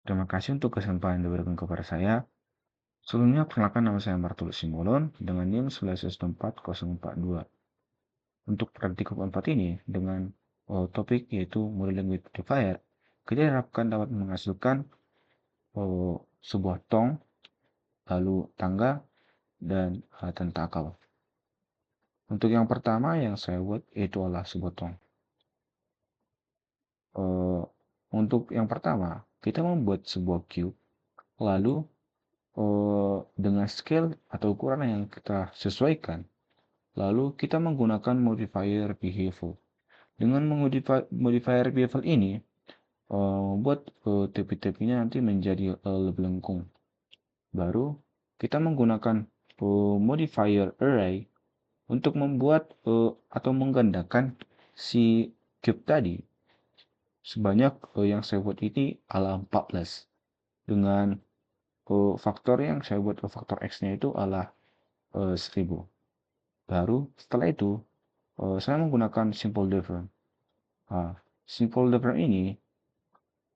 Terima kasih untuk kesempatan yang diberikan kepada saya. Sebelumnya, perkenalkan nama saya Martulus Simbolon dengan NIM 1944042. Untuk praktikum keempat ini, dengan topik yaitu modeling with modifier, kita harapkan dapat menghasilkan sebuah tong, lalu tangga, dan tentakel. Untuk yang pertama yang saya buat itu adalah sebuah tong. Untuk yang pertama, kita membuat sebuah cube, lalu dengan scale atau ukuran yang kita sesuaikan, lalu kita menggunakan modifier behavior. Dengan modifier behavior ini, membuat tepi-tepinya nanti menjadi lebih lengkung. Baru kita menggunakan modifier array untuk membuat atau menggandakan si cube tadi. Sebanyak yang saya buat ini adalah 14 dengan faktor yang saya buat faktor X-nya itu adalah 1000. Baru setelah itu saya menggunakan simple difference. Nah, simple difference ini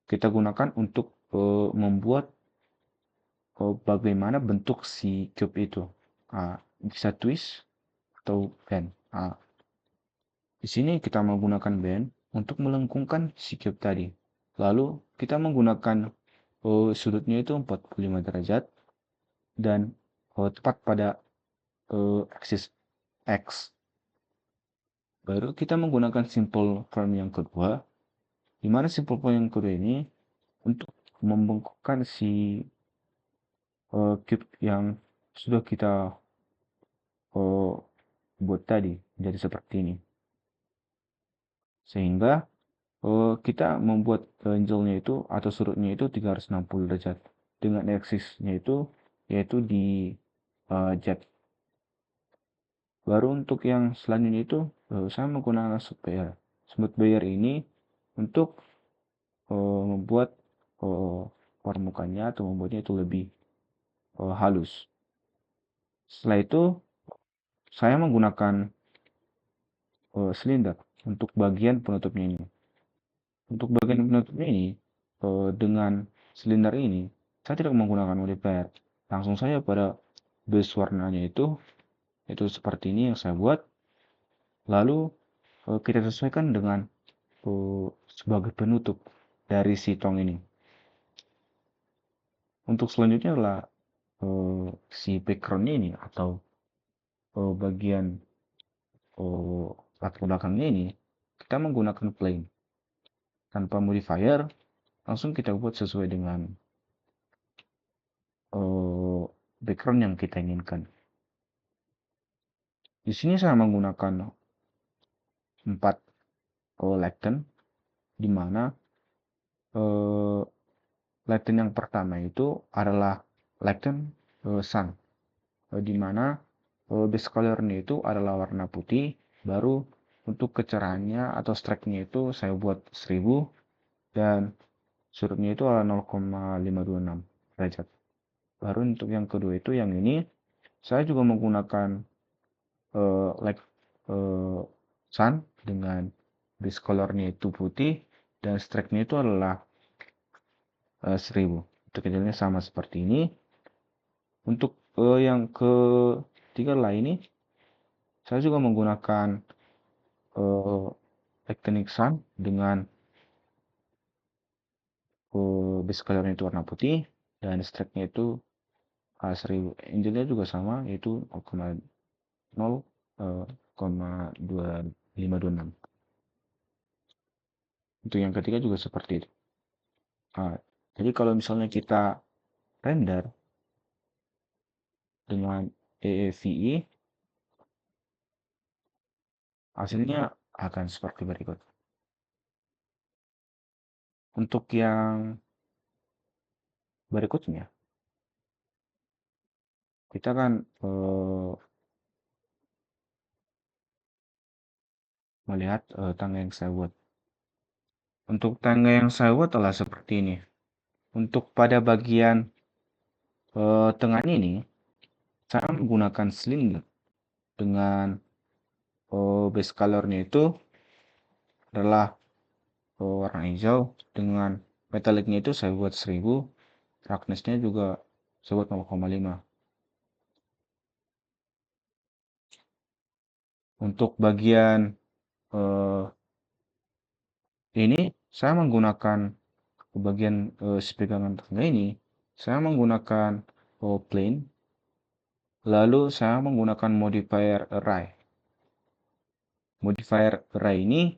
kita gunakan untuk membuat bagaimana bentuk si cube itu. Bisa twist atau bend. Di sini kita menggunakan bend untuk melengkungkan si cube tadi. Lalu kita menggunakan sudutnya itu 45 derajat dan tepat pada aksis X. Baru kita menggunakan simple form yang kedua, di mana simple form yang kedua ini untuk membengkokkan si cube yang sudah kita buat tadi jadi seperti ini. Sehingga kita membuat angle-nya itu atau sudutnya itu 360 derajat dengan aksisnya itu yaitu di Z. Baru untuk yang selanjutnya itu saya menggunakan smooth layer ini untuk membuat permukaannya atau membuatnya itu lebih halus. Setelah itu saya menggunakan silinder untuk bagian penutupnya ini. Untuk bagian penutupnya ini dengan silinder ini saya tidak menggunakan modifier. Langsung saja pada base warnanya itu seperti ini yang saya buat. Lalu kita sesuaikan dengan sebagai penutup dari si tong ini. Untuk selanjutnya adalah si background-nya ini atau bagian latar belakangnya ini kita menggunakan plain tanpa modifier, langsung kita buat sesuai dengan background yang kita inginkan. Di sini saya menggunakan 4 lectern, di mana lectern yang pertama itu adalah lectern sun, di mana base color-nya itu adalah warna putih. Baru untuk kecerahannya atau strike-nya itu saya buat 1000 dan sudutnya itu adalah 0,526 derajat. Baru untuk yang kedua itu yang ini saya juga menggunakan sun dengan base color-nya itu putih dan strike-nya itu adalah 1000. Untuk kecilnya sama seperti ini. Untuk yang ketiga lah ini saya juga menggunakan teknik sun dengan base color-nya itu warna putih dan strike-nya itu 1000. Angle-nya juga sama yaitu 0,2526. Untuk yang ketiga juga seperti itu. Jadi kalau misalnya kita render dengan EEVE, hasilnya akan seperti berikut. Untuk yang berikutnya, kita kan melihat tangga yang saya buat. Untuk tangga yang saya buat adalah seperti ini. Untuk pada bagian tengah ini, saya menggunakan silinder dengan base color-nya itu adalah warna hijau dengan Metallicnya itu saya buat 1000, roughness-nya juga saya buat 0,5. Untuk bagian ini saya menggunakan bagian si pegangan tangga ini, saya menggunakan plane, lalu saya menggunakan modifier array. Modifier array ini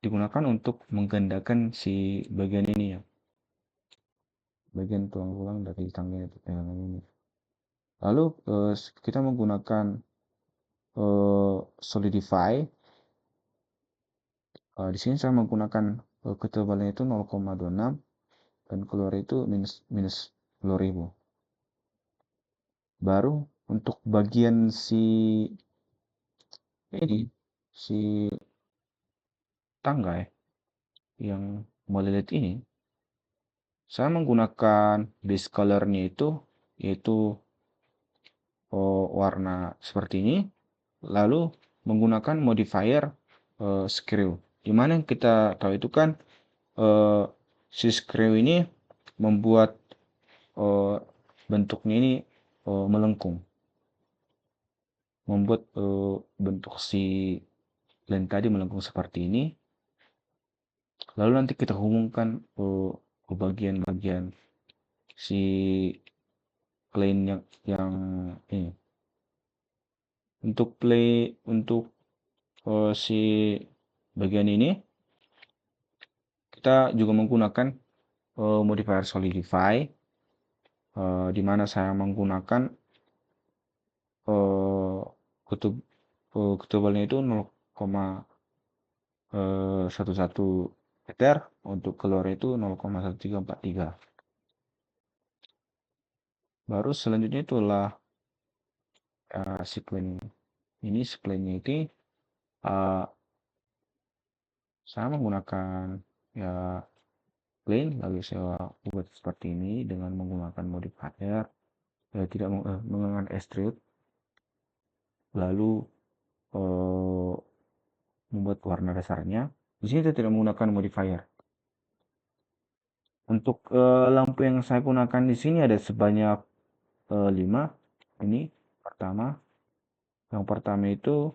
digunakan untuk menggandakan si bagian ini ya, bagian tulang-tulang dari tangga pegangan ini. Lalu kita menggunakan solidify. Di sini saya menggunakan ketebalannya itu 0,26 dan keluar itu minus 10.000. Baru untuk bagian si tangga ya, yang melilit ini, saya menggunakan base colornya itu yaitu warna seperti ini, lalu menggunakan modifier screw. Dimana yang kita tahu itu kan si screw ini membuat bentuknya ini melengkung, membuat bentuk si lem tadi melengkung seperti ini. Lalu nanti kita hubungkan ke bagian-bagian si plane yang ini. Untuk si bagian ini kita juga menggunakan modifier solidify, di mana saya menggunakan ketebalnya itu 0,11 meter, untuk keluar itu 0,1343. Baru selanjutnya itulah si plane ini. Si plane-nya ini saya menggunakan ya plane, lalu saya buat seperti ini dengan menggunakan modifier, tidak menggunakan extrude, lalu membuat warna dasarnya. Di sini saya tidak menggunakan modifier. Untuk lampu yang saya gunakan di sini ada sebanyak 5. Ini yang pertama itu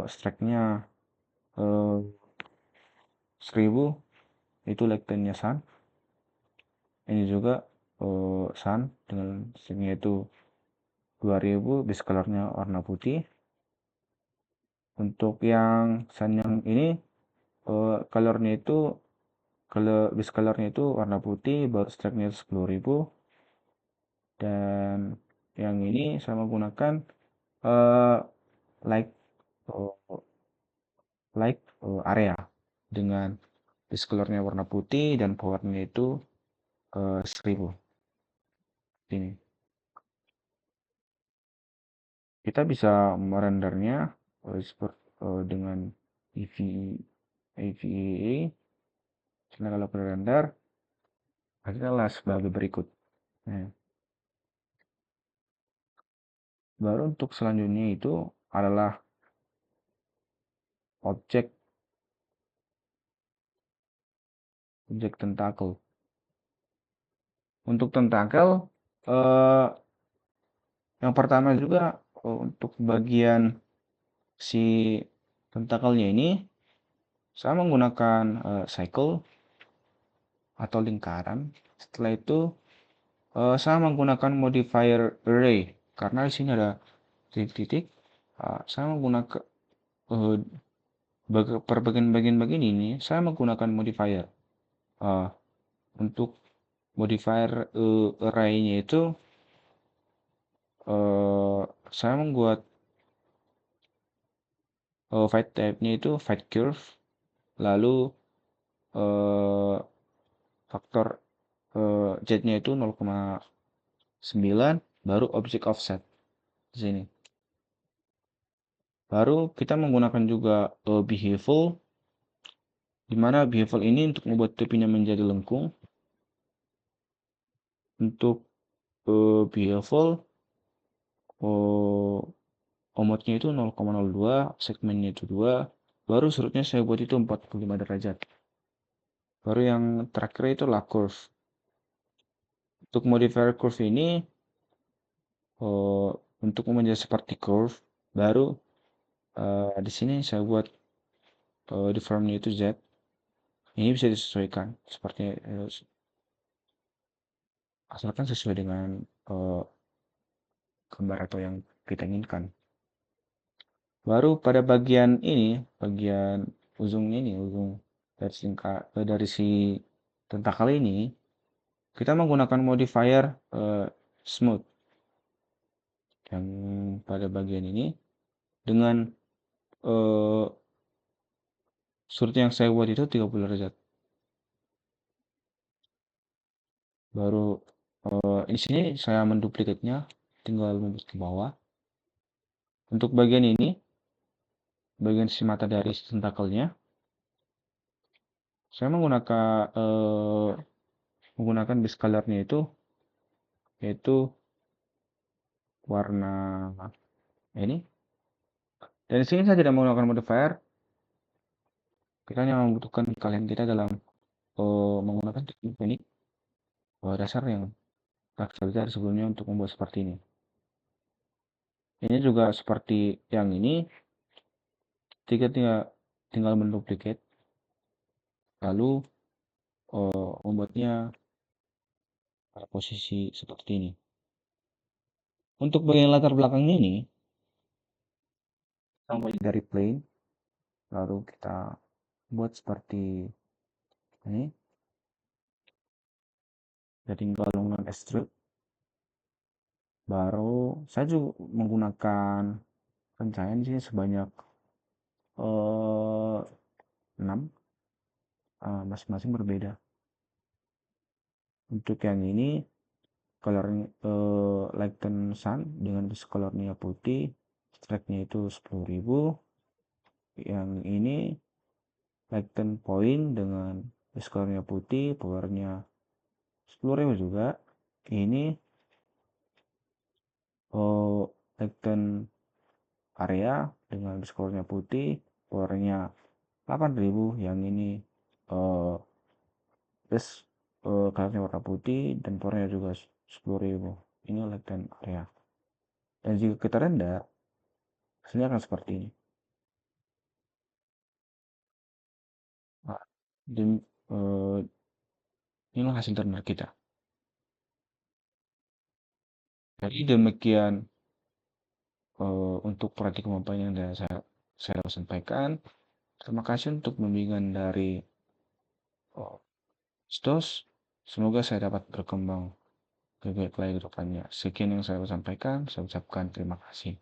strike-nya 1000, itu lighten-nya sun. Ini juga sun dengan strike-nya itu 2000, base color-nya warna putih. Untuk yang sun yang ini color-nya itu base color-nya itu warna putih, baru strike-nya 10.000. Dan yang ini saya menggunakan light area dengan base color-nya warna putih dan power-nya itu 1000. Ini kita bisa merendernya dengan EVA. Nah, kalau render hasilnya sebagai berikut. Nah, baru untuk selanjutnya itu adalah objek tentakel. Untuk tentakel yang pertama juga untuk bagian si tentakelnya ini saya menggunakan cycle atau lingkaran. Setelah itu saya menggunakan modifier array karena di sini ada titik-titik. Saya menggunakan per bagian-bagian ini saya menggunakan modifier. Untuk modifier array-nya itu saya membuat fight type-nya itu fight curve, lalu faktor z-nya itu 0,9, baru object offset di sini. Baru kita menggunakan juga bevel, di mana bevel ini untuk membuat tepinya menjadi lengkung. Untuk bevel omotnya itu 0,02, segmennya itu 2, baru surutnya saya buat itu 45 derajat. Baru yang terakhir itu lah curve. Untuk modifier curve ini eh, untuk menjadi seperti curve, baru di sini saya buat di formnya itu Z. Ini bisa disesuaikan seperti asalkan sesuai dengan eh, gambar atau yang kita inginkan. Baru pada bagian ini, bagian ujungnya ini, ujung dari dari si tentakel ini, kita menggunakan modifier smooth yang pada bagian ini dengan eh, sudut yang saya buat itu 30 derajat. Baru di sini saya menduplikatnya, tinggal membuat ke bawah. Untuk bagian ini, bagian si mata dari tentakelnya, saya menggunakan base colornya itu yaitu warna ini. Dan di sini saya tidak menggunakan modifier, kita hanya membutuhkan kalian kita dalam menggunakan teknik dasar yang telah kita belajar sebelumnya untuk membuat seperti ini. Ini juga seperti yang ini, kita tinggal menduplikat, lalu membuatnya pada posisi seperti ini. Untuk bagian latar belakangnya ini, kita mulai dari plane, lalu kita buat seperti ini, jadi tinggal menggunakan extrude. Baru saya juga menggunakan pencahayaan di sini sebanyak 6, masing-masing berbeda. Untuk yang ini colornya lighten sun dengan colornya putih, strike-nya itu 10.000. Yang ini lighten point dengan colornya putih, powernya 10.000 juga. Ini lighten area dengan skornya putih, powernya 8.000. Yang ini plus colornya warna putih dan powernya juga 10.000. Ini lighten area. Dan jika kita render, hasilnya akan seperti ini. Nah, dan inilah hasil render kita. Jadi demikian untuk praktik kemampuan yang saya dapat sampaikan. Terima kasih untuk bimbingan dari STOS. Semoga saya dapat berkembang lebih baik lagi ke depannya. Sekian yang saya sampaikan. Saya ucapkan terima kasih.